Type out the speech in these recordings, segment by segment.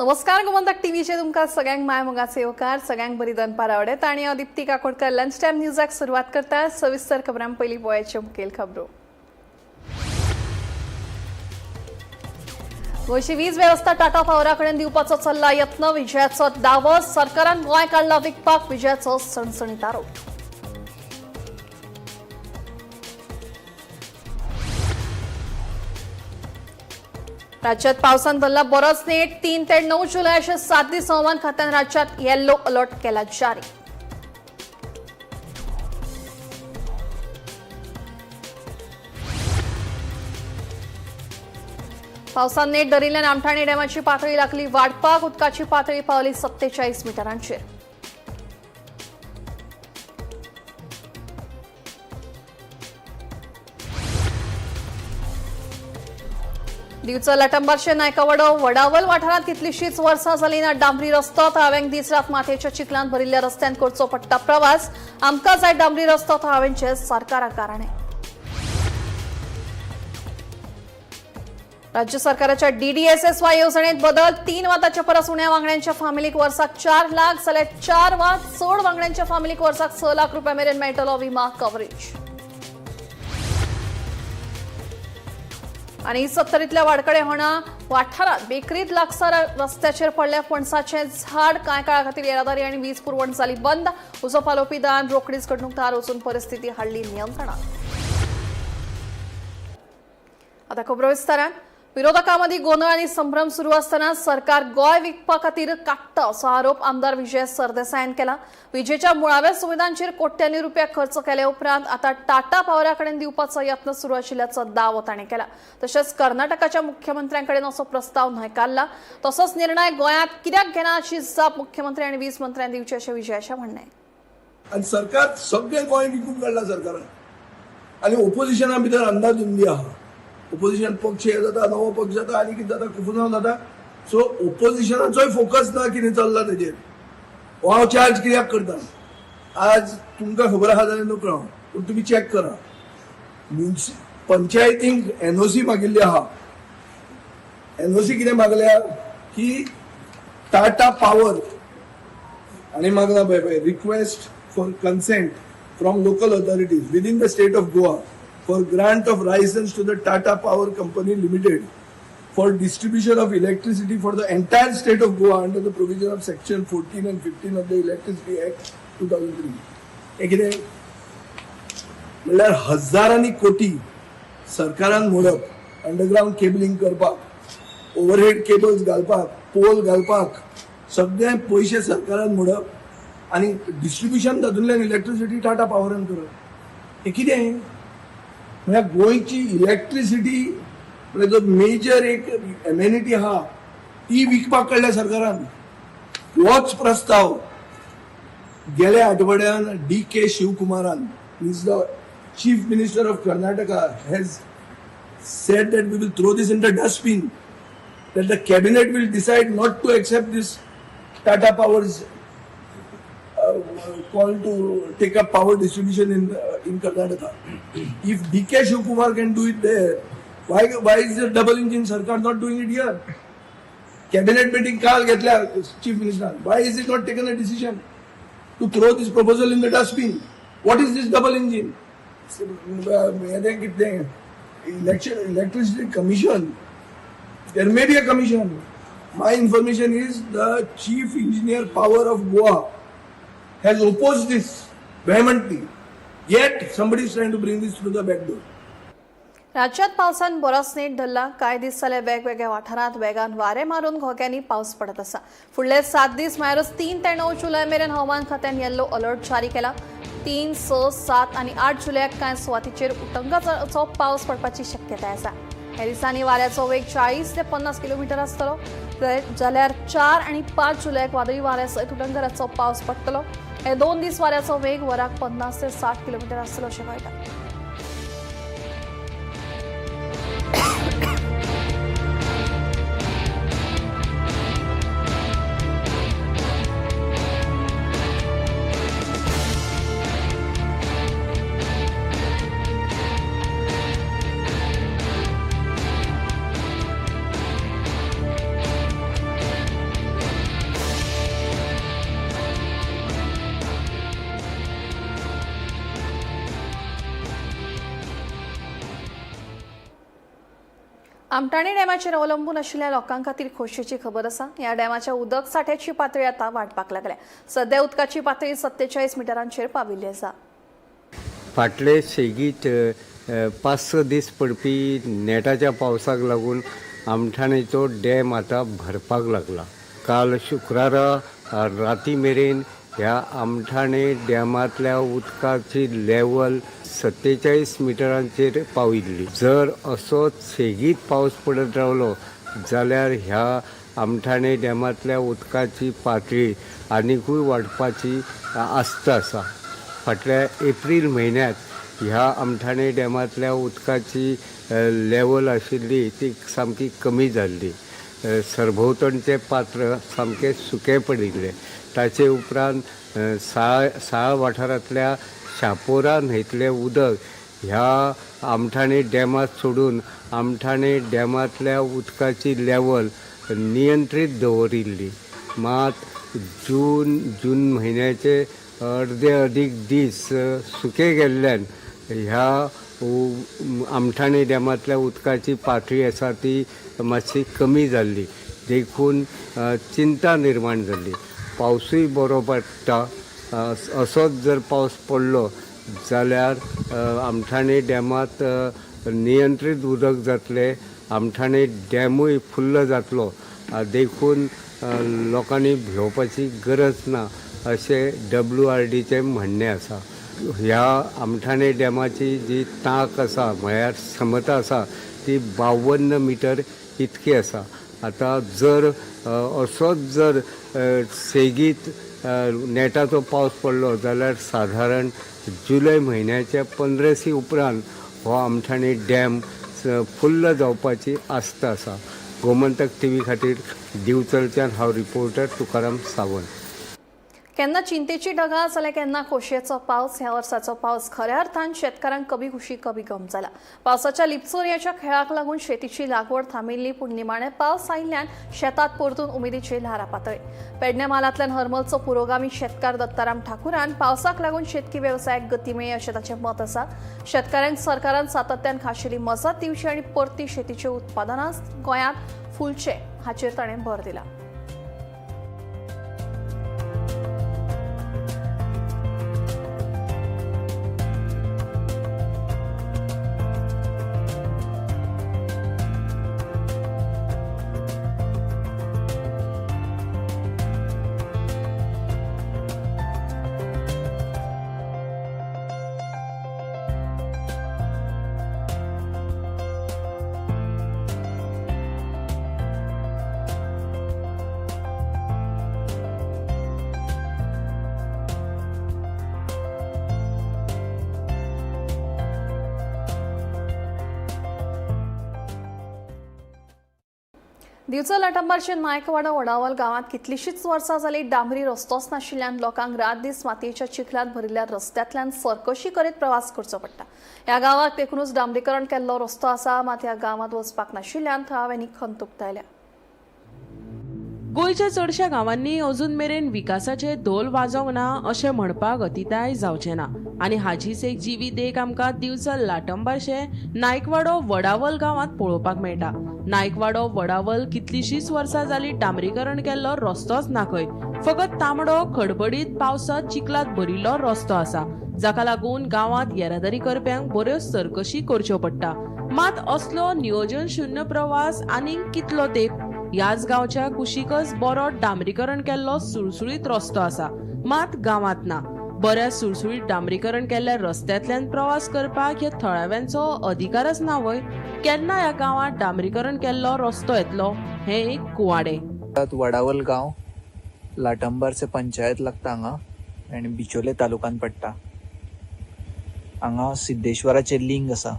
नमस्कार गोमंतक टीव्हीचे तुमका सगळ्यांक माय मोगाचे येवकार सगळ्यांक बरी दनपार आवडेत आणि हांव दीप्ती काकोडकर लंच टाइम न्यूजाक सुरवात करता सविस्तर खबरां पयलीं पळोवयाच्यो मुखेल खबरो। गोंयची वीज वेवस्था टाटा पावरा कडेन दिवपाचो चल्ला यत्न विजयाचो दावो सरकारान गोंय काडला विकपाक विजयाचो सणसणीत आरोप। राज्यात पावसान धरला बरोच नेट 3 ते 9 जुलय अशें 7 दीस हवामान खात्यान राज्यात येल्लो अलर्ट केला जारी। पावसान नेट धरिल्ल्यान आमठाणे डॅमाची पातळी लागली वाडपाक उदकाची पातळी पावली 47 मिटरांचेर। दिवचो लटंबरचे नायकावडो वडावल वाठारांत कितलीशीच वर्सां जालीं ना डांबरी रस्तो थळाव्यांक दीस रात मातयेच्या चिखलांत भरिल्ल्या रस्त्यान करचो पडटा प्रवास आमकां जाय डांबरी रस्तो थळाव्यांचे सरकाराक कारणे। राज्य सरकाराच्या डीडीएसएसवाय येवजणेत बदल 3 वादाच्या परस उण्या वांगड्यांच्या फामिलीक वर्साक 4 लाख जाल्यार 4 वा चड वांगड्यांच्या फामिलीक वर्साक 6 लाख रुपया मेरेन मेळटलो विमा कव्हरेज। आणि 70तल्या वाडकडे होणा वाठारात बेकरीत लागसार रस्त्याचेर पडल्या फणसाचे झाड कांय काळा खातीर येरादारी आणि वीज पुरवण जाली बंद उजो पालोवपी दळान रोखडीच घडणूक थार वचून परिस्थिती हाडली नियंत्रणात। आता खबरो विस्तारान विरोधकांमदी गोंधळ आणि संभ्रम सुरू असताना सरकार गोय विकपा खातीर काडटा असो आरोप आमदार विजय सरदेसायान केला। विजेच्या मुळाव्या सुविधांचेर कोट्यांनी रुपया खर्च केले उपरांत आता टाटा पावरा कडेन दिवपाचो यत्न सुरू आशिल्ल्याचो दावो ताणें केला। तशेंच कर्नाटकाच्या मुख्यमंत्र्यांकडेन असो प्रस्ताव न्हयकारला तसोच निर्णय गोंयांत कित्याक घेना अशी जाप मुख्यमंत्री आणि वीज मंत्र्यांनी दिवची अशें विजयाचें म्हणणें। आणि सरकार सगळे गोंय विकून काडला सरकारान आणि ओपोजिशना भितर अंदाजुंदी आहा। ओपोजिशन पक्ष हे जाता नवो पक्ष जाता आनी कितें जाता कुफुनाव जाता सो ओपोजिशनाचोय फोकस ना कितें चल्ला तेजेर हो हांव चार्ज कित्याक करता। आज तुमकां खबर आहा जाल्यार नकळो पूण तुमी चॅक करा पंचायतींक एनओसी मागिल्ली आहा। एनओसी कितें मागल्या की टाटा पावर आनी मागला पळय request for consent from local authorities within the state of Goa for grant of license to the Tata Power Company Limited for distribution of electricity for the entire state of Goa under the provision of section 14 and 15 of the Electricity Act 2003. एकने म्हणल्यार हजारांनी कोटी सरकारान मोडप underground cabling करपाक overhead cables घालपाक pole घालपाक सगळे पैसे सरकारान मोडप आणि डिस्ट्रीब्युशन तातूंतल्यान इलेक्ट्रिसिटी टाटा पावरान करप हे कितें म्हणजे गोंयची इलेक्ट्रिसिटी म्हणजे जो मेजर एक एमेनिटी आहा ती विकपाक काडल्या सरकारान। होच प्रस्ताव गेल्या आठवड्यान DK शिवकुमारान is the chief minister of Karnataka has said that we will throw this in the dustbin that the cabinet will decide not to accept this Tata powers call to take up power distribution in Karnataka. If DK Shivkumar can do it there, why is the double engine Sarkar not doing it here? Cabinet meeting call getla Chief Minister. Why is it not taken a decision to throw this proposal in the dustbin? What is this double engine? I think if the electricity commission, there may be a commission. My information is the Chief Engineer Power of Goa has opposed this vehemently, yet somebody is trying to bring this to the back door. राज्यात पावसान बरोच net धरला कांय दीस जाले वेगवेगळ्या वाठारांत वेगान वारे मारून घोग्यांनी पावस पडत आसा। फुडले 7 दीस म्हळ्यारच 3 ते 9 जुलय मेरेन हवामान खात्यान येल्लो अलर्ट जारी केला। 3, 6, 7 आणि 8 जुलयाक कांय सुवातीचेर उटंगाचो पावस पडपाची शक्यताय आसा। ह्या दिसांनी वाऱ्याचो वेग 40 ते 50 किलोमीटर आसतलो जाल्यार 4 आणि 5 जुलयाक वादळी वाऱ्या सयत उटंगाराचो पावस पडटलो। हे 2 दीस वाऱ्याचो वेग वराक 50 ते 60 किलोमीटर आसतलो अशें कळटा। आमटाणी डॅमाचेर अवलंबून आशिल्ल्या लोकां खातीर खोशयेची खबर आसा. ह्या डॅमाच्या उदक सांठ्याची पातळी आतां वाडपाक लागल्या. सध्या उदकाची पातळी 47 मिटरांचेर पाविल्ली आसा. फाटले सेगीत 5-6 दीस पडपी नेटाच्या पावसाक लागून आमठाणेचो डॅम आतां भरपाक लागला. काल शुक्रारा राती मेरेन ह्या आमठाणे डॅमांतल्या उदकाची लेवल 47 मिटरांचेर पाविल्ली. जर असोच सेगीत पावस पडत रावलो जाल्यार ह्या आमठाणे डॅमांतल्या उदकाची पातळी आनिकूय वाडपाची आस्त आसा. फाटल्या एप्रील म्हयन्यांत ह्या आमठाणे डॅमांतल्या उदकाची लेवल आशिल्ली ती सामकी कमी जाल्ली. सरभोंवतणचें पात्र सामकें सुकें पडिल्लें. ताचे उपरांत साळ वाठारांतल्या शापोरा न्हंयतलें उदक ह्या आमठाणे डॅमांत सोडून आमठाणे डॅमांतल्या उदकाची लेवल नियंत्रीत दवरिल्ली. मात जून म्हयन्याचे अर्दे अदीक दीस सुके गेल्ल्यान ह्या आमठाणे डॅमांतल्या उदकाची पातळी आसा ती मातशी कमी जाल्ली. देखून चिंता निर्माण जाल्ली. पावसूय बरो पडटा. असोच जर पावस पडलो जाल्यार आमठाणे डॅमांत नियंत्रीत उदक जातलें. आमठाणे डॅमूय फुल्ल जातलो. देखून लोकांनी भिवपाची गरज ना अशें WRDचें म्हणणें आसा. ह्या आमठाणे डॅमाची जी तांक आसा म्हळ्यार क्षमता आसा ती 52 मिटर इतकी आसा. आतां जर असोच जर सेगीत नेटाचो पावस पडलो जाल्यार साधारण जुलय म्हयन्याच्या 15 उपरांत हो आमठाणे डॅम फुल्ल जावपाची आस्त आसा. गोमंतक TV खातीर दिवचलच्यान हांव रिपोर्टर तुकाराम सावंत. केन्ना चिंतेची ढगाळ जाल्यार केन्ना खोशयेचो पावस. ह्या वर्साचो पावस खऱ्या अर्थान शेतकारांक कभी खुशी कभी गम जाला. पावसाच्या लिपचोरयाच्या खेळाक लागून शेतीची लागवड थांबिल्ली, पूण निमाणे पावस आयिल्ल्यान शेतात परतून उमेदीची ल्हार पातळी. पेडणे म्हालांतल्यान हरमलचो पुरोगामी शेतकार दत्ताराम ठाकुरान पावसाक लागून शेतकी वेवसायाक गती मेळ्ळी अशें ताचें मत आसा. शेतकाऱ्यांक सरकारान सातत्यान खाशेली मजत दिवची आनी परती शेतीचें उत्पादनां गोंयांत फुलचें हाचेर ताणें भर दिला. दिवचल लाटंबारचे नायकवाडा वडावल गावात कितलीशीच वर्सां जाली डांबरी रस्तोच नाशिल्ल्यान लोकांक रात दीस मातयेच्या चिखलांत भरिल्ल्या रस्त्यांतल्यान सरकशी करीत प्रवास करचो पडटा. ह्या गावात देखूनच डांबरीकरण केल्लो रस्तो आसा, मात ह्या गावात वचपाक नाशिल्ल्यान थळाव्यांनी खंत उक्तायल्या. गोंयच्या चडशा गावांनी अजून मेरेन विकासाचे धोल वाजोंक ना अशें म्हणपाक अतिताय जावचें ना. आनी हाचीच एक जिवी देख आमकां दिवचल लाटंबारचे नायकवाडो वडावल गावांत पळोवपाक मेळटा. नायकवाडो वडावल कितलीशींच वर्सां जाली डांबरीकरण केल्लो रस्तोच ना खंय. फकत तांबडो खडबडीत पावसांत चिखलात भरिल्लो रस्तो आसा, जाका लागून गावांत येरादारी करप्यांक बऱ्यो सरकशी करच्यो पडटा. मात असलो नियोजन शुन्य प्रवास आनीक कितलो तेंप. ह्याच गांवच्या कुशीकच बरो डांबरीकरण केल्लो सुळसुळीत रस्तो आसा, मात गावांत ना. बऱ्या सुळसुळीत डांबरीकरण केल्ल्या रस्त्यांतल्यान प्रवास करपाक ह्या थळाव्यांचो अधिकारच ना वय. केन्ना ह्या गांवांत डांबरीकरण केल्लो रस्तो येतलो हें एक कुवाडे. वडावल गांव लाटंबारचे पंचायत लागता हांगा आनी बिचोले तालुकान पडटा. हांगा सिद्धेश्वराचें लिंग आसा.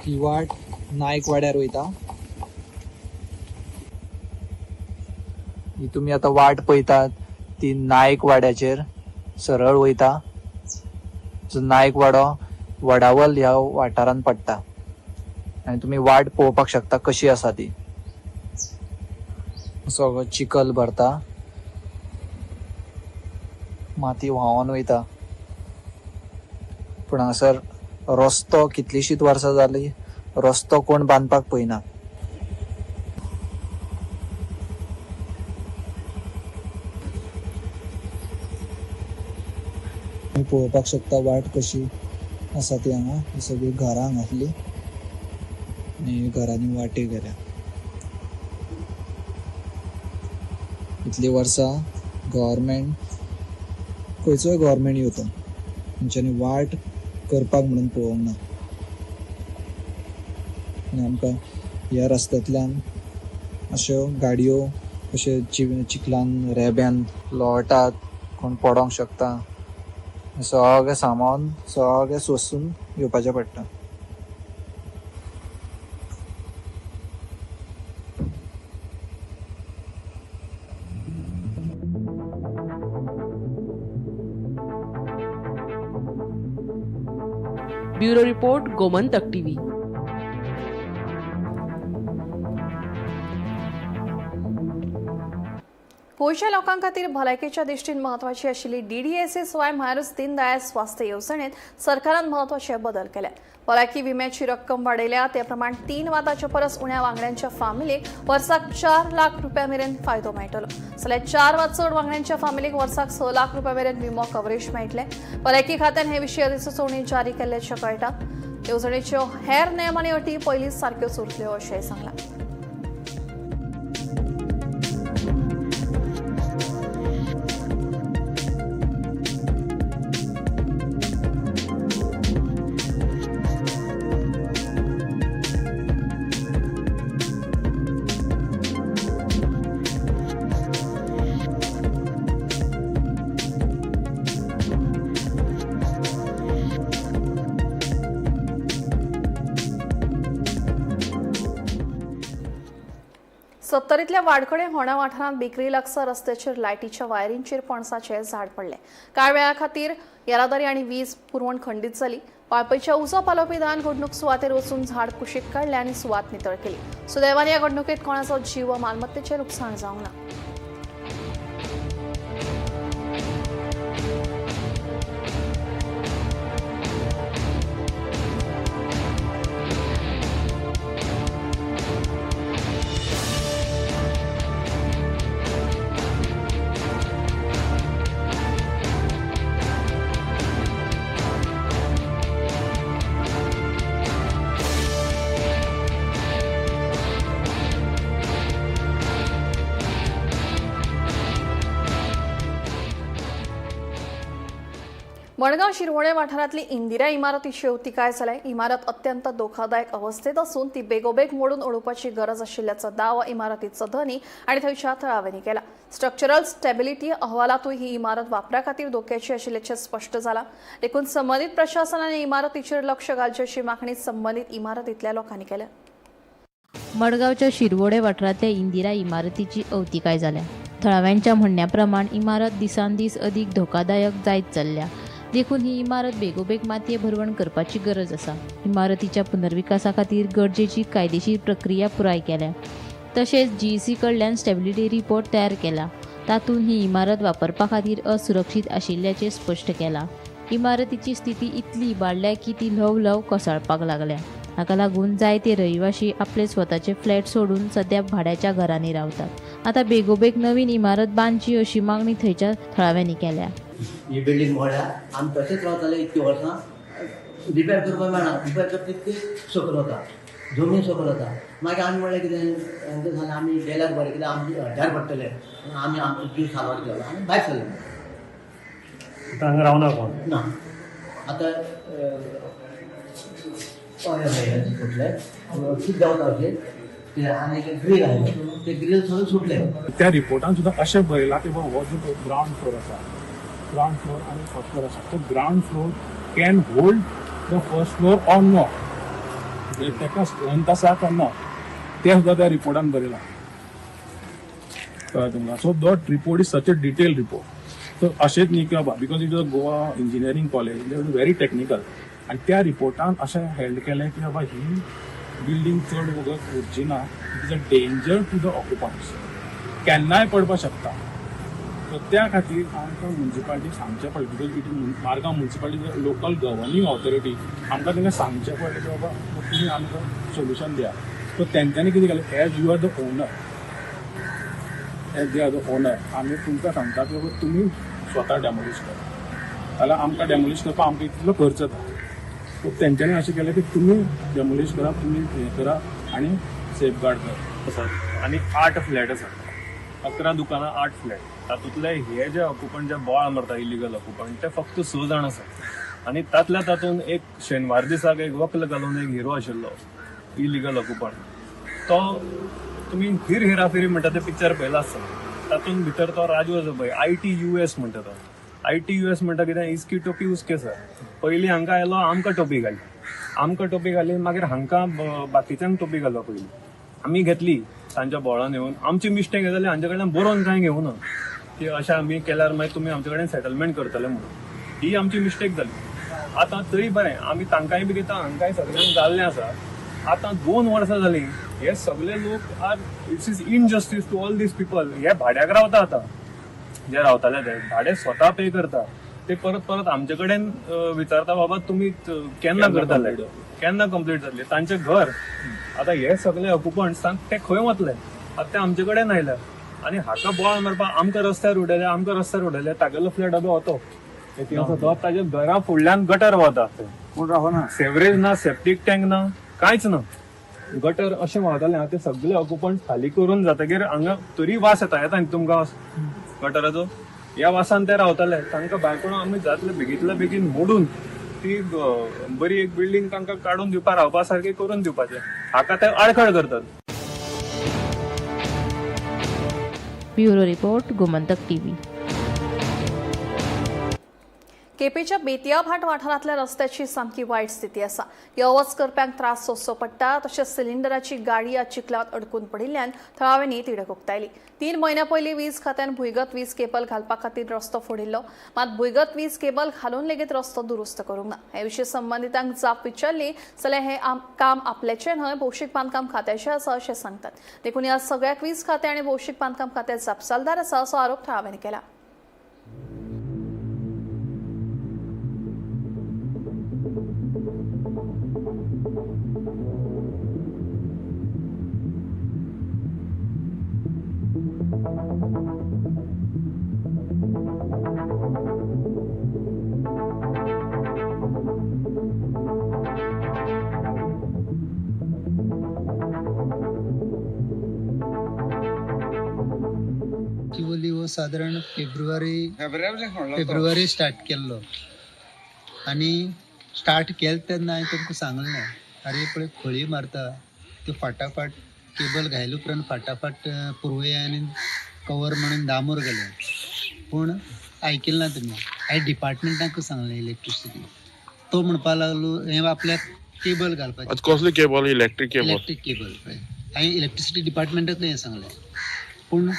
ही वाट नायकवाड्यार वयता. ही तुमी आतां वाट पळयतात ती नायकवाड्याचेर सरळ वयता. नायकवाडो वडावल ह्या वाठारांत पडटा आनी तुमी वाट पळोवपाक शकता कशी आसा ती. सगळो चिखल भरता, माती व्हांवून वयता, पूण हांगासर रस्तो कितलीशीच वर्सां जाली रस्तो कोण बांदपाक पळयना. तुम्ही पळोवपाक शकता वाट कशी आसा ती हांगा. ही सगळी घरां हांगासली आनी घरांनी वाटे गेल्या. इतली वर्सां गव्हर्मेंट खंयचोय गव्हर्मेंट येवं तो तेंच्यांनी वाट करपाक म्हणून पळोवंक ना. आनी आमकां ह्या रस्त्यांतल्यान अश्यो गाडयो अशे चिखलान रेब्यान लोळटात, कोण पडोंक शकता. सगळें सामान सगळें सोंसून येवपाचें पडटा. Bureau report, Gomantak TV. गोंयच्या लोकां खातीर भलायकेच्या दृश्टीन म्हत्वाची आशिल्ली DDSA म्हायरूच दीनदयाळ स्वास्थ्य येवजणेत सरकारान म्हत्वाचे बदल केले. भलायकी विम्याची रक्कम वाडयल्या ते प्रमाण 3 वाताच्या परस उण्या वांगड्यांच्या फामिलीक वर्साक 4 लाख रुपया मेरेन फायदो मेळटलो. जाल्यार 4 वा चड वांगड्यांच्या फामिलीक वर्साक 6 लाख रुपया मेरेन विमो कव्हरेज मेळटले. भलायकी खात्यान हे विशीं अधिसुचोवणी जारी केल्ल्याचें कळटा. येवजणेच्यो हेर नेम आनी अटी पयलींच सारक्योच उरल्यो अशेंय सांगलां. सत्तरीतल्या वाडखडे होण्या वाठारांत बेकरी लागसार रस्त्याचेर लायटीच्या वायरींचेर पणसाचें झाड पडलें. कांय वेळा खातीर येरादारी आनी वीज पुरवण खंडीत जाली. पाळपयच्या उजो पालोवपी दान घडणूक सुवातेर वचून झाड कुशीक काडलें आनी सुवात नितळ केली. सुदैवान ह्या घडणुकेंत कोणाचो जीव वा मालमत्तेचें लुकसाण जावंक ना. मडगांव शिरवळे वाठारांतली इंदिरा इमारतीची अवतिकाय जाल्या. इमारत अत्यंत धोकादायक अवस्थेत असून ती बेगोबेग मोडून उडोवपाची गरज आशिल्ल्याचो दावो इमारतीचो धनी आनी थंयच्या थळाव्यांनी केला. स्ट्रक्चरल स्टॅबिलिटी अहवालातूय ही इमारत वापरा खातीर धोक्याची आशिल्ल्याचें स्पश्ट जालां. देखून संबंदीत प्रशासनाने इमारतीचेर लक्ष घालची अशी मागणी संबंदीत इमारतींतल्या लोकांनी केल्या. मडगावच्या शिरवोडे वाठारांतल्या इंदिरा इमारतीची अवतिकाय जाल्या. थळाव्यांच्या म्हणण्याप्रमाण इमारत दिसान दीस अदीक धोकादायक जायत चल्ल्या. देखून ही इमारत बेगोबेग मातये भरवण करपाची गरज आसा. इमारतीच्या पुनर्विकासा खातीर गरजेची कायदेशीर प्रक्रिया पुराय केल्या. तशेंच GEC कडल्यान स्टॅबिलिटी रिपोर्ट तयार केला. तातूंत ही इमारत वापरपा खातीर असुरक्षीत आशिल्ल्याचें स्पश्ट केलां. इमारतीची स्थिती इतली इबाडल्या की ती ल्हव ल्हव कोसळपाक लागल्या. हाका लागून जायते रहिवाशी आपले स्वताचे फ्लॅट सोडून सध्या भाड्याच्या घरांनी रावतात. आता बेगोबेग नवीन इमारत बांदची अशी मागणी थंयच्या थळाव्यांनी केल्या. ही बिल्डींग मोडल्या आमी तशेंच रावताले इतकी वर्सां. रिपेर करपाक मेळना. रिपेर करता तितकी सकयल वता, जमीन सकयल वता. मागीर आमी म्हणलें कितें हेंका सांगलें आमी गेल्यार बरें, कित्याक आमचे हड्ड्यार पडटले. आमी आमचो जीव सांबाळ केलो आनी भायर सरले. हांगा रावना कोण ना. आतां सुटले कितें जावता अशें आनी ग्रील आसले ते ग्रील सगळे सुटले. त्या रिपोर्टान सुद्दां अशें बरयलां की हो जो ग्रावंड फ्लोर आसा, ग्रावंड फ्लोर आनी फर्स्ट फ्लोर आसा, तो ground floor can hold the first floor or not. ताका स्ट्रेंथ आसा काय ना ते सुद्दां त्या रिपोर्टान बरयलां. कळ्ळें तुमकां. So that report is such a detail report. So अशेंच न्ही की बाबा because it is a Goa engineering college, it is very technical. आनी त्या रिपोर्टान अशें हेल्ड केलें की बाबा ही बिल्डींग चड वगत उरची ना. It is a danger to the occupants. केन्नाय पडपाक शकता. त्या खातीर आमकां म्युन्सिपालिटीक सांगचें पडटा because it Margao municipality local governing authority आमकां तांकां सांगचें पडटा की बाबा तुमी आमकां सोल्युशन दिया. सो तेंच्यांनी कितें केलें as you are the owner as they are the owner आमी तुमकां सांगता की बाबा तुमी स्वता डेमोलिश करा जाल्यार आमकां डेमोलिश करपाक आमकां इतलो खर्च जाता. सो तेंच्यांनी अशें केलें की तुमी डेमोलिश करा तुमी हें करा आनी सेफगार्ड करा. आनी 8 फ्लॅट आसात, 11 दुकानां 8 फ्लॅट. तातूंतले हे जे ऑक्युपंट जे बोळ मारता इलिगल ऑक्युपंट ते फक्त 6 जाण आसात आनी तातूंत एक शेनवार दिसाक एक वक्ल घालून एक हिरो आशिल्लो इलिगल ऑक्युपंट. तो तुमी हिर हिरा फेरी म्हणटा ते पिक्चर पळयला आसता. तातूंत भितर तो राजू आसा पळय ITUS म्हणटा तो. ITUS म्हणटा कितें इसकी टोपी उसके सर. पयलीं हांकां आयलो आमकां टोपी घाली मागीर हांकां बाकीच्यांक टोपी घालप पयलीं. आमी घेतली तांच्या बोळान येवन आमची मिस्टेक हे जाली हांचे कडल्यान बरोवन कांय घेवं ना की अशें आमी केल्यार मागीर तुमी आमचे कडेन सेटलमेंट करतले म्हणून. ही आमची मिस्टेक जाली. आतां तरी बरें आमी तांकांय बी दिता हांकांय सगळ्यांक जाल्लें आसा. आतां 2 वर्सां जालीं हे सगळे लोक are it's is injustice to all these people. हे भाड्याक रावता आतां जे रावताले ते भाडे स्वता पे करता ते परत आमचे कडेन विचारता बाबा तुमी केन्ना करतले केन्ना कंप्लीट जातले. तांचें घर आतां हे सगळे ऑक्युपंट्स ते खंय वतले. आतां ते आमचे कडेन आयल्या आनी हाका बोवाळ मारपाक आमकां रस्त्यार उडयले तागेलो फ्लॅट आतां वतो तो ताच्या घरा फुडल्यान गटर वता पूण रावना. सेवरेज ना, सेप्टीक टँक ना, कांयच ना. गटर अशें व्हांवतालें. ते सगळे ऑक्युपंट खाली करून जातकीर हांगा तरी वास येता न्ही तुमकां गटराचो. ह्या वासान ते रावताले. तांकां भायर करून आमी जातले बेगींतल्या बेगीन मोडून ती बरी एक बिल्डींग तांकां काडून दिवपाक रावपा सारकी करून दिवपाचें. हाका ते आडखळ करतात. Bureau report Gomantak TV. केपेच्या बेतिया भाट वाठारांतल्या रस्त्याची सामकी वायट स्थिती आसा. यो वच करप्यांक त्रास सोंसचो पडटा. तशेंच सिलिंडराची गाडी या चिखलात अडकून पडिल्ल्यान थळाव्यांनी तिडक उक्तायली. 3 म्हयन्यां पयलीं वीज खात्यान भुंयगत वीज केबल घालपा खातीर रस्तो फोडिल्लो. मात भुंयगत वीज केबल घालून लेगीत रस्तो दुरुस्त करूंक ना. हे विशीं संबंधितांक जाप विचारली जाल्यार हे काम आपल्याचें न्हय भौशीक बांदकाम खात्याचें आसा अशें सांगतात. देखून ह्या सगळ्याक वीज खातें आनी भौशीक बांदकाम खातें जापसालदार आसा असो आरोप थळाव्यांनी केला. ऍक्च्युअली हो साधारण फेब्रुवारी स्टार्ट केल्लो आनी स्टार्ट केले तेन्ना हांवें तुमकां सांगलें अरे पळय खळी मारता त्यो फाटाफाट केबल घायले उपरांत फाटाफाट पुरवया आनी कवर म्हणून दामोर गेले. पूण आयकलें ना तुमी. हांवें डिपार्टमेंटाक सांगलें इलेक्ट्रिसिटी. तो म्हणपाक लागलो हें आपल्याक केबल घालपाचें. कसली cable? Electric cable. Electric cable. हांवें इलेक्ट्रिसिटी डिपार्टमेंटाक हें सांगलें. पूण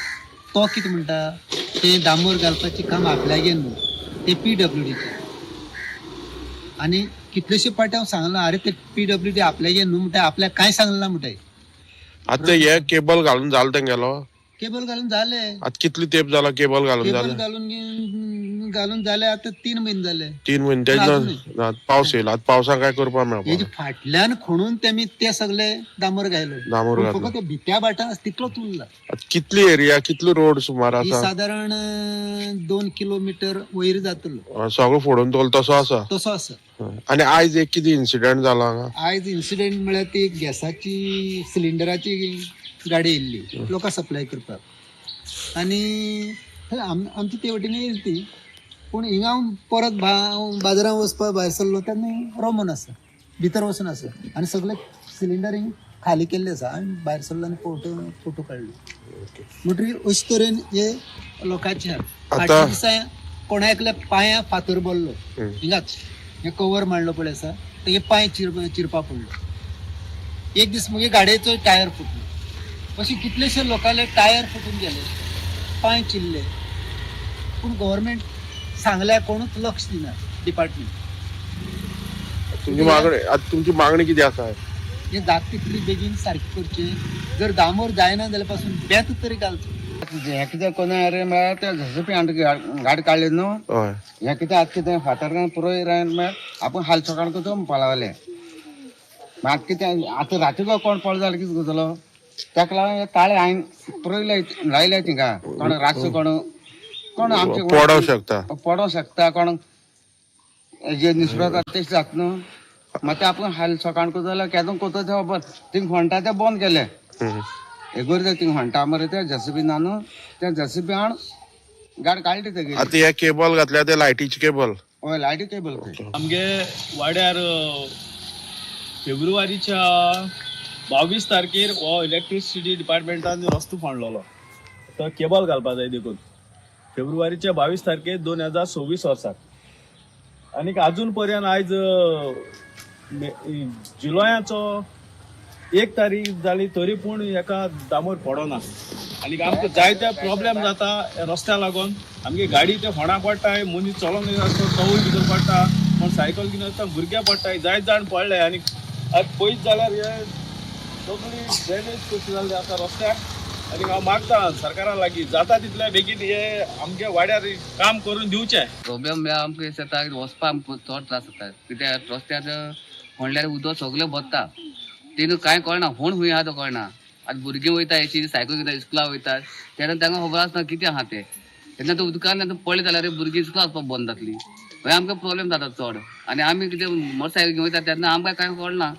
तो कितें म्हणटा तें दामोर घालपाचें काम आपल्यागेर न्हू ते PWDचें. आनी कितलेशे फावटी हांव सांगलां अरे ते PWD आपल्यागेर न्हू म्हणटा आपल्याक कांय सांगलें ना म्हणटा. आता हे केबल घालून जालें तें गेलो. केबल घालून जालें. आता कितली तेंप जाला केबल घालून केबल जालें? घालून जालें आतां 3 म्हयने जाले. 3 म्हयने तेच पावस येयला. आतां पावसाक काय करपा मेळपा. हेजे फाटल्यान खणून तेमी ते सगळे दामोर घायलो. दामोर घातलो. फकत भित्या बाटान तितलोच उरला. आता कितली एरिया कितलो रोड सुमार ही आसा? साधारण 2 किलोमीटर वयर जातलो. सगळो फोडून दवरला तसो आसा. तसो आसा. आनी आयज एक कितें इन्सिडेंट जाला हांगा? आयज इन्सिडेंट म्हळ्यार ती गॅसाची सिलिंडराची गाडी येयल्ली लोकां सप्लाय करपाक आनी आमची ते वटेन येयली ती. पूण हिंगा हांव परत बाजारांत वचपाक भायर सरलो तेन्ना रोमन आसा भितर वचून आसा आनी सगळे सिलिंडर हिंग खाली केल्ले आसा. आनी भायर सरलो आनी फोटो काडले. म्हणटकीर अशे तरेन हे लोकांचे फाटल्या दिसा कोणा एकल्या पांयां फातर भरलो हिंगाच हे कवर मारलो पळय आसा तेगे पांय चिरपा पडलो. एक दीस मुगे गाडयेचो टायर फुटलो. अशे कितलेशे लोकांले टायर फुटून गेले पांय चिरले. पूण गव्हर्मेंट सांगल्यार कोणूच लक्ष दिना डिपार्टमेंट. तुमची मागणी कितें आसा? हे जाता तितली बेगीन सारकी करचे. जर दामोर जायना जाल्यार पासून बेत तरी घालचो. हे कितें कोणा रे म्हळ्यार ते झसपी गाडी काडली न्हू हय हे कितें आतां कितें फातरकान पुरो म्हळ्यार आपूण हाल सकाळ तो पळावले म्हाका कितें आतां राती गो कोण पळ जाल्यार कितें करतलो ताका लागून ताळे हांवें पुरयले लायले थिंगा कोण रातचो कोण आमचे पडोवंक शकता पडोवंक शकता कोण जे निसरो तेच जात न्हू मागीर आपूण हाल सकाळ करता जाल्यार केदों कोतो ते खबर थिंग फोंटा ते बंद केले एगोर ते थिंग फोंटा मरे ते जेसीबी ना न्हू ते जेसीबी हाड गाडी काडली तेगे आतां हे केबल घातल्या ते लायटीची केबल हय लायटी केबल आमगे वाड्यार फेब्रुवारीच्या 22 तारखेर हो इलेक्ट्रिसिटी डिपार्टमेंटान रस्तो फोडलेलो तो केबल घालपाक जाय देखून फेब्रुवारीच्या 22 तारखेर 2026 वर्साक आनीक अजून पर्यंत आयज जुलयाचो 1 तारीख जाली तरी पूण हेका डांबोर पडोना आनीक आमकां जायते प्रॉब्लेम जाता रस्त्या लागून आमगे गाडी ते फोंडा पडटाय मनीस चलोवन येता तवूय भितर पडटा कोण सायकल घेवन येता भुरगे पडटाय जायत जाण पडले आनी आज पयत जाल्यार हे सगळी ड्रेनेज कशी जाल्ली आसा रस्त्याक आनी हांव मागता सरकारा लागीं जाता तितले बेगीन हे आमगे वाड्यार काम करून दिवचे प्रॉब्लेम म्हळ्यार आमकां जाता वचपाक आमकां चड त्रास जाता कित्याक रस्त्यार फोंडल्यार उदक सगळें भरता तेन्ना कांय कळना फोंड खंय आहा तो कळना आतां भुरगीं वयता हेची सायकल घेता स्कुलाक वयतात तेन्ना तांकां खबर आसना कितें आहा तें तेन्ना तो उदकान आतां पडलें जाल्यार भुरगीं स्कुलाक वचपाक बंद जातलीं मागीर आमकां प्रॉब्लेम जाता चड आनी आमी कितें मोटरसायकल घेवन वयता तेन्ना आमकां कांय कळना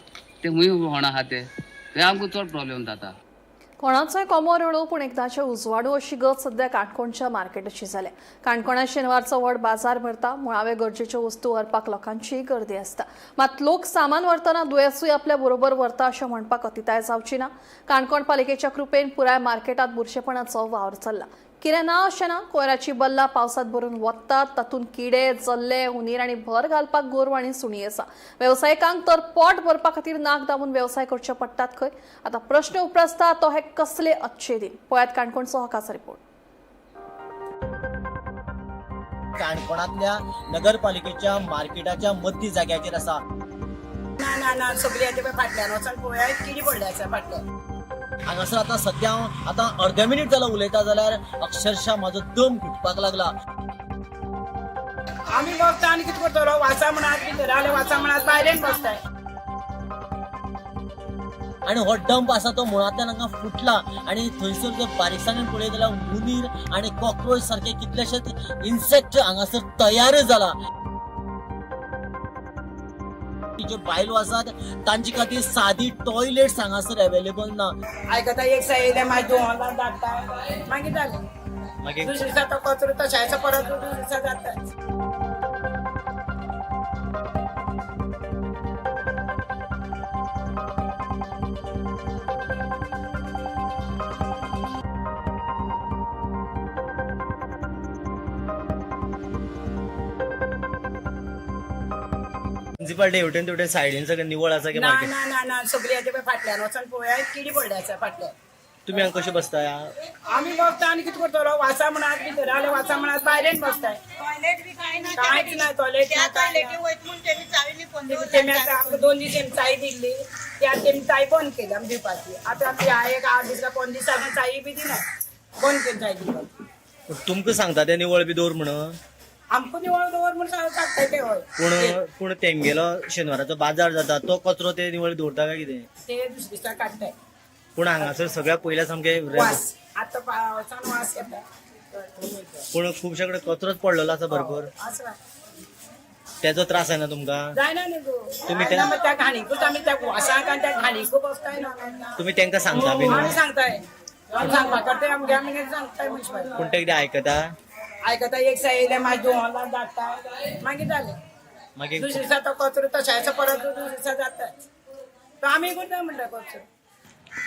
तें खंय फोंड आहा तें आमकां चड प्रॉब्लेम जाता कोणाचोय कोमो रडो पूण एकदांचे उजवाडू अशी गत सध्या काणकोणच्या मार्केटाची जाल्या काणकोणात शेनवारचो व्हड बाजार भरता मुळावे गरजेच्यो वस्तू व्हरपाक लोकांची गर्दी आसता मात लोक सामान व्हरतना दुयेंसूय आपल्या बरोबर व्हरता अशें म्हणपाक अतिताय जावची ना काणकोण पालिकेच्या कृपेन पुराय मार्केटात बुरशेपणाचो वावर चल्ला कितें ना अशें ना कोयराची बल्ला पावसात भरून वतात तातूंत किडे जल्ले हुनीर आनी भर घालपाक गोरवां आनी सुणी आसा वेवसायिकांक तर पोट भरपा खातीर नाक दामून वेवसाय करचे पडटात खंय आतां प्रश्न उपरासता तो हे कसले अच्छे दिन पळयात काणकोणचो हकाचो रिपोर्ट काणकोणातल्या नगरपालिकेच्या मार्केटाच्या मध्य जाग्याचेर आसा ना सगळी आता फाटल्यान वचून पळोवया किडी पडले आसा फाटल्यान हांगासर आतां सद्या आतां अर्दे मिनीट जालो उलयता जाल्यार अक्षरशः म्हाजो दम घुटपाक लागला आमी बसता आनी कितें करतलो वाचा म्हणात भितर जाल्यार वाचा म्हणात भायल्यान बसताय आनी हो डंप आसा तो मुळांतल्यान हांगा फुटला आनी थंयसर जर बारीकसाणेन पळयत जाल्यार उंदीर आनी कॉक्रोच सारखे कितलेशेच इन्सेक्ट हांगासर तयार जाला जे बायलो आसात तांचे खातीर सादी टॉयलेट्स हांगासर अवेलेबल ना आयकता एक साय येयले मागीर दोन धाडटा मागीर जालें मागीर दुसरे दिसा तो कचरो तशाचो परत दुसरे दिसा जाता म्युनिसिपालिटी हेवटेन तेवटेन सायडीन सगळें निवळ आसा की मार्केट ना सगळी आता फाटल्यान वचून पळोवया किडी पडले आसा फाटल्यान तुमी हांगा कशें बसताय आमी बसता आनी कितें करतलो वाचा म्हणात भितर जाल्यार वाचा म्हणात भायल्यान बसताय कांयच ना टॉयलेट तेमी आमकां 2 दीस तेमी चाय दिल्ली त्या तेमी चाय बंद केली आमी दिवपाची आतां आमी एक 8 दीस 15 दिसांनी चाय बी दिना बंद केली चाय दिवपाक तुमकां सांगता ते निवळ बी दवर म्हणून आमकां निवळ दवर म्हणून सांगताय ते हय पूण तेंगेलो शेनवाराचो बाजार जाता तो कचरो ते निवळ दवरता काय कितें ते दुसरे दिसा काडटाय पूण हांगासर सगळ्या पयल्या सामकें वास आतां पावसान वास येता पूण खुबशे कडेन कचरोच पडलेलो आसा भरपूर आसा तेजो त्रास जायना तुमकां जायना न्ही गो तुमी त्या घाणीकूच आमी त्या वासाक आनी त्या घाणीकूच बसताय ना तुमी तेंकां सांगता बीन आमी सांगताय आमी सांगपा करताय आमी सांगताय मुन्सिपालिटी पूण ते कितें आयकता आयकता एक साय येयले मागीर दोन धाडटा मागीर जालें मागीर दुसरे दिसा तो कचरो तशाचो परत दुसरे दिसा जाता तो आमी करता म्हणटा कचरो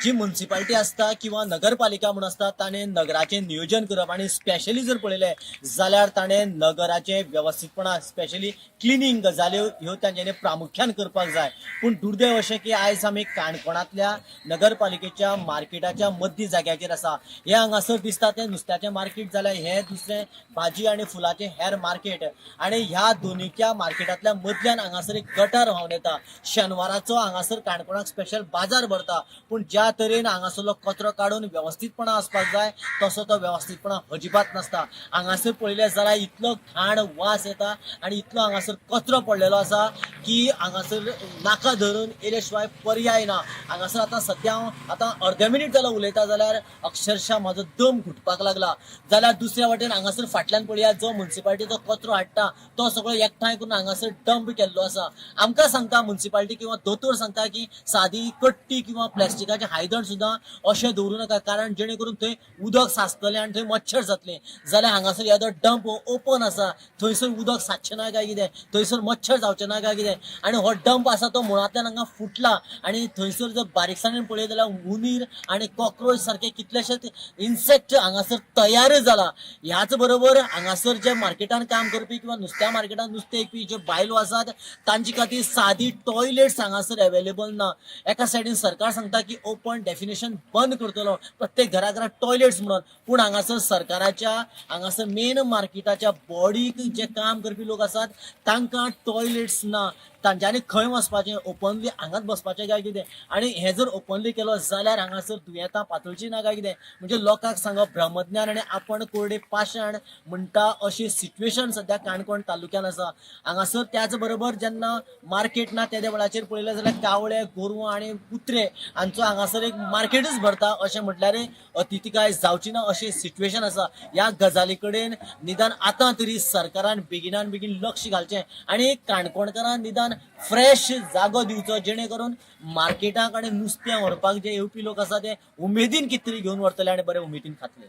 जी म्युनिसिपालिटी आसता किंवा नगरपालिका म्हूण आसता ताणें नगराचें नियोजन करप आनी स्पेशली जर पळयलें जाल्यार ताणें नगराचें वेवस्थीतपणां स्पेशली क्लिनींग गजाल्यो ह्यो तांच्यांनी प्रामुख्यान करपाक जाय पूण दुर्दैव अशें की आयज आमी काणकोणांतल्या नगरपालिकेच्या मार्केटाच्या मध्य जाग्याचेर आसा हे हांगासर दिसता तें नुस्त्याचें मार्केट जाल्यार हें दुसरें भाजी आनी फुलांचें हेर मार्केट आनी ह्या दोनीच्या मार्केटांतल्या मदल्यान हांगासर एक गटार व्हांवन येता शेनवाराचो हांगासर काणकोणाक स्पेशल बाजार भरता पूण ज्या ज्या तरेन हांगासरलो कचरो काडून व्यवस्थितपणां आसपाक जाय तसो तो व्यवस्थितपणां अजिबात नासता. हांगासर पळयलें जाल्यार इतलो घाण वास येता आनी इतलो हांगासर कचरो पडलेलो आसा की हांगासर नाका धरून येले शिवाय पर्याय ना. हांगासर आतां सद्या हांव आतां अर्दे मिनीट जालो उलयता जाल्यार अक्षरशः म्हाजो दम घुटपाक लागला. जाल्यार दुसऱ्या वाटेन हांगासर फाटल्यान पळयात जो म्युनिसिपालिटीचो कचरो हाडटा तो सगळो एकठांय करून हांगासर डंप केल्लो आसा. आमकां सांगता म्युनिसिपालिटी किंवा दोतोर सांगता की सादी कट्टी किंवा प्लास्टिकाचे हायदण सुद्दां अशें दवरूं नाका, कारण जेणे करून थंय उदक साचतलें आनी थंय मच्छर जातले. जाल्यार हांगासर येदो डंप ओपन आसा, थंयसर उदक साचचें ना काय कितें, थंयसर मच्छर जावचें ना काय कितें, आनी हो डंप आसा तो मुळांतल्यान हांगा फुटला आनी थंयसर जर बारीकसाणेन पळयत जाल्यार उंदीर आनी कॉक्रोच सारके कितलेशेच इन्सेक्ट हांगासर तयार जाला. ह्याच बरोबर हांगासर जे मार्केटान काम करपी किंवा नुस्त्या मार्केटान नुस्तें विकपी जे बायलो आसात तांचे खातीर सादी टॉयलेट्स हांगासर अवेलेबल ना. एका सायडीन सरकार सांगता की ओपन डेफिनेशन बंद करतलो, प्रत्येक घरा टॉयलेट्स म्हणून, पूण हांगासर सरकाराच्या हांगासर मेन मार्केटाच्या बॉडीक जे काम करपी लोक आसात तांकां टॉयलेट्स ना. तांच्यांनी खंय वचपाचें, ओपनली हांगाच बसपाचें काय कितें, आनी हें जर ओपनली केलो जाल्यार हांगासर दुयेंतां पातळची ना काय कितें, म्हणजे लोकांक सांगप ब्रह्मज्ञान आनी आपण कोरडे पाशाण म्हणटा अशी सिच्युएशन सद्या काणकोण तालुक्यान आसा. हांगासर त्याच बरोबर जेन्ना मार्केट ना त्या वेळाचेर पळयलें जाल्यार कावळे, गोरवां आनी कुत्रे हांचो हांगासर एक मार्केटूच भरता अशें म्हटल्यार अतिथिकाय जावची ना अशी सिच्युएशन आसा. ह्या गजाली कडेन निदान आतां तरी सरकारान बेगिनान बेगीन लक्ष घालचें आनी काणकोणकारांक निदान फ्रेश जागो दिवचो, जेणे करून मार्केटाक आनी नुस्तें व्हरपाक जे येवपी लोक आसा ते उमेदीन कितें तरी घेवन व्हरतले आनी बरे उमेदीन खातले.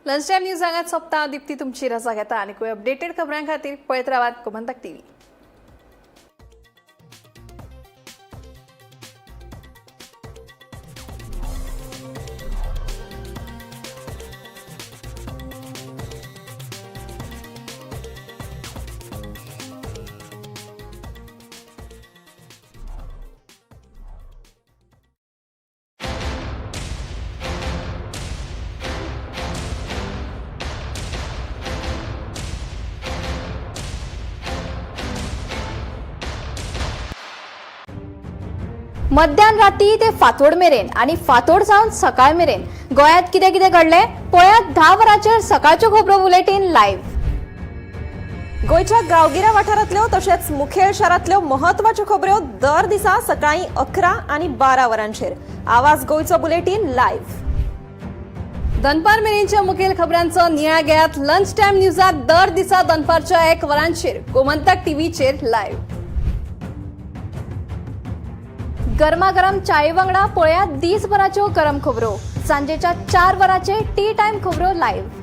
लंच टायम न्यूज हांगाच सोंपता. दिप्ती तुमची रजा घेता आनी अपडेटेड खबरां खातीर पळयत रावात गोमंतक टीव्ही. मध्यान राती ते फातोड मेरेन आणि फातोड जावन सकाळ मेरेन गोयात कितें कितें घडलें पळयात 10 वरांचेर सकाळच्यो खबरो बुलेटिन लायव्ह. गोयच्या गांवगिऱ्या वाठारांतल्यो तशेंच मुखेल शारांतल्यो महत्वाच्यो खबरो दर दिसा सकाळीं 11 आनी 12 वरांचेर. आवाज गोयचो बुलेटिन लायव्ह. दनपार मेरेनच्या मुखेल खबरांचो नियाळ घेयात लंच टायम न्यूजाक दर दिसा दनपारच्या 1 वरांचेर गोमंतक टीव्हीचेर लायव्ह. गरमागरम चाये वांगडा पळयात दिसभराच्यो गरम खबरो. सांजेच्या 4 वरांचेर टी टायम खबरो लायव्ह.